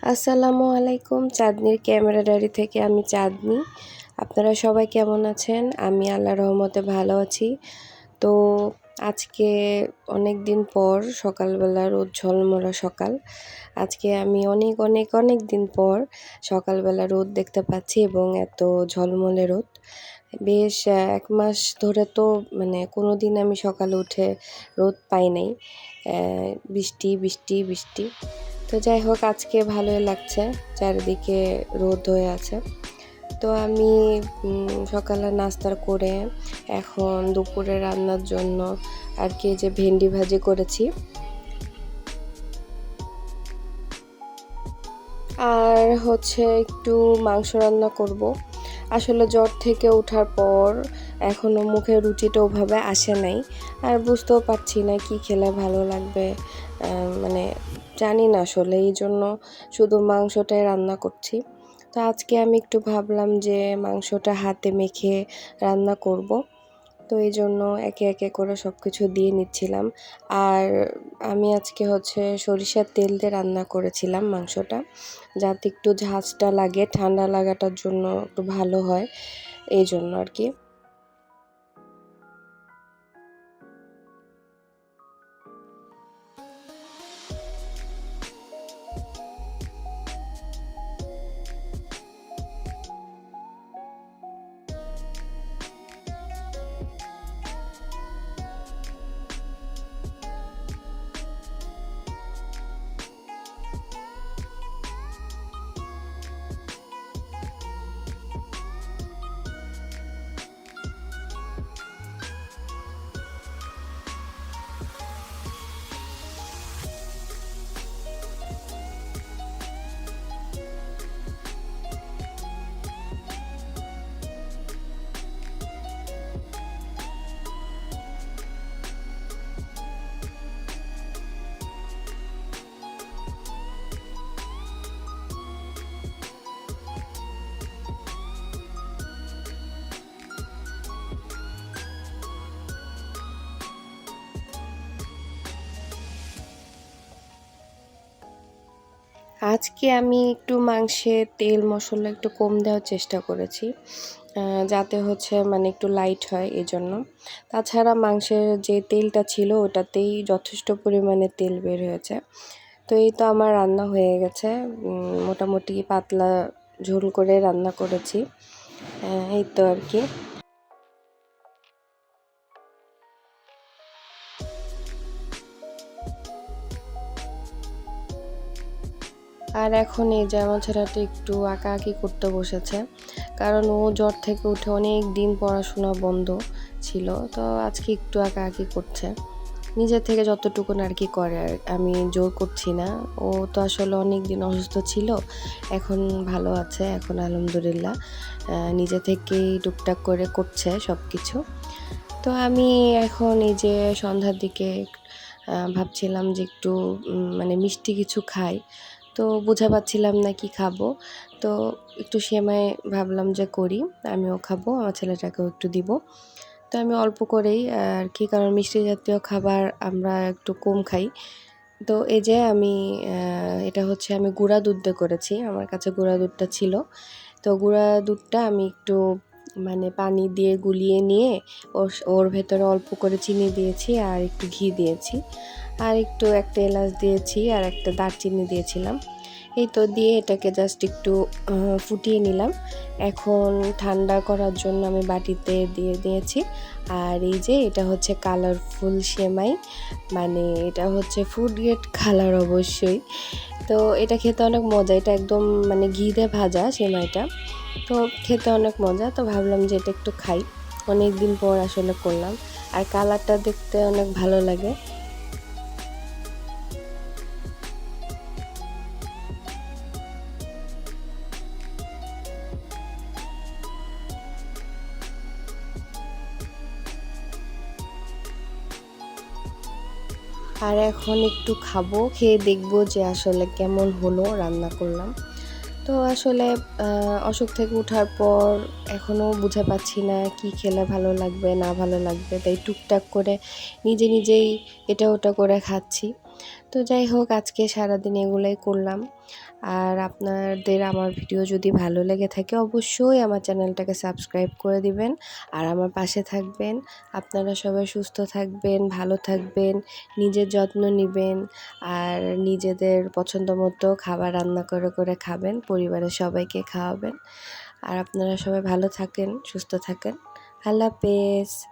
আসসালামু আলাইকুম। চাঁদনির camera diary থেকে আমি চাঁদনি। আপনারা সবাই কেমন আছেন? আমি আল্লাহর রহমতে ভালো আছি। তো আজকে অনেক দিন পর সকালবেলা রোদ ঝলমলা সকাল। আজকে আমি অনেক দিন পর সকালবেলা রোদ দেখতে পাচ্ছি এবং এত ঝলমলে রোদ। বেশ ১ মাস ধরে তো কোনোদিন আমি সকালে উঠে রোদ পাই নাই। বৃষ্টি। তো যাই হোক আজকে ভালোই লাগছে, চারিদিকে রোদ হয়ে আছে। তো আমি সকালে নাস্তা করে এখন দুপুরে রান্নার জন্য আর কি যে ভেন্ডি ভাজি করেছি আর হচ্ছে একটু মাংস রান্না করব। আসলে জ্বর থেকে ওঠার পর এখনও মুখে রুচিটা ওভাবে আসে নাই, আর বুঝতেও পারছি না কি খেলে ভালো লাগবে। মানে জানি না আসলে, এই জন্য শুধু মাংসটাই রান্না করছি। তো আজকে আমি একটু ভাবলাম যে মাংসটা হাতে মেখে রান্না করব। তো এই জন্য একে করে সব কিছু দিয়ে নিচ্ছিলাম। আর আমি আজকে হচ্ছে সরিষার তেল দিয়ে রান্না করেছিলাম মাংসটা, যাতে একটু ঝাঁঝটা লাগে, ঠান্ডা লাগাটার জন্য একটু ভালো হয়, এই জন্য আর কি। আজকে আমি একটু মাংসে তেল মশলা একটু কম দেওয়ার চেষ্টা করেছি, যাতে হচ্ছে একটু লাইট হয় এই জন্য। তাছাড়া মাংসের যে তেলটা ছিল ওটাতেই যথেষ্ট পরিমাণে তেল বের হয়েছে। তো এই তো আমার রান্না হয়ে গেছে, মোটামুটি পাতলা ঝোল করে রান্না করেছি, এই তো আর কি। আর এখন এই যে আমার ছেলেটা একটু আঁকাআঁকি করতে বসেছে, কারণ ও জ্বর থেকে উঠে অনেক দিন পড়াশোনা বন্ধ ছিল, তো আজকে একটু আঁকাআঁকি করছে নিজে থেকে যতটুকুন আর কি করে। আর আমি জোর করছি না, ও তো আসলে অনেক দিন অসুস্থ ছিল, এখন ভালো আছে, এখন আলহামদুলিল্লাহ নিজে থেকেই টুকটাক করে করছে সব কিছু। তো আমি এখন এই যে সন্ধ্যার দিকে ভাবছিলাম যে একটু মিষ্টি কিছু খাই, তো বুঝে পাচ্ছিলাম না কি খাবো। তো একটু সেমাই ভাবলাম যে করি, আমিও খাবো, আমার ছেলেটাকেও একটু দিব। তো আমি অল্প করেই আর কি, কারণ মিষ্টি জাতীয় খাবার আমরা একটু কম খাই। তো এই যে আমি এটা হচ্ছে আমি গুঁড়া দুধ দিয়ে করেছি, আমার কাছে গুঁড়া দুধটা ছিল। তো গুঁড়া দুধটা আমি একটু পানি দিয়ে গুলিয়ে নিয়ে ওর ভেতরে অল্প করে চিনি দিয়েছি আর একটু ঘি দিয়েছি, আর একটু একটা এলাচ দিয়েছি আর একটা দারচিনি দিয়েছিলাম। এই তো দিয়ে এটাকে জাস্ট একটু ফুটিয়ে নিলাম। এখন ঠান্ডা করার জন্য আমি বাটিতে দিয়ে দিয়েছি। আর এই যে এটা হচ্ছে কালারফুল সেমাই, এটা হচ্ছে ফুড গ্রেড কালার অবশ্যই। তো এটা খেতে অনেক মজা, এটা একদম ঘি দিয়ে ভাজা সেমাইটা, তো খেতে অনেক মজা। তো ভাবলাম যে এটা একটু খাই, অনেক দিন পর আসলে করলাম, আর কালারটা দেখতে অনেক ভালো লাগে। আর এখন একটু খাবো, খেয়ে দেখবো যে আসলে কেমন হলো রান্না করলাম। তো আসলে অসুখ থেকে ওঠার পর এখনও বুঝে পাচ্ছি না কি খেলে ভালো লাগবে না ভালো লাগবে, তাই টুকটাক করে নিজেই এটা ওটা করে খাচ্ছি। তো যাই হোক, আজকে সারাদিন এগুলাই করলাম। আর আপনাদের আমার ভিডিও যদি ভালো লেগে থাকে অবশ্যই আমার চ্যানেলটাকে সাবস্ক্রাইব করে দিবেন আর আমার পাশে থাকবেন। আপনারা সবাই সুস্থ থাকবেন, ভালো থাকবেন, নিজের যত্ন নিবেন আর নিজেদের পছন্দ মতো খাবার রান্না করে করে খাবেন, পরিবারের সবাইকে খাওয়াবেন। আর আপনারা সবাই ভালো থাকেন, সুস্থ থাকেন। আল্লাহ হাফেজ।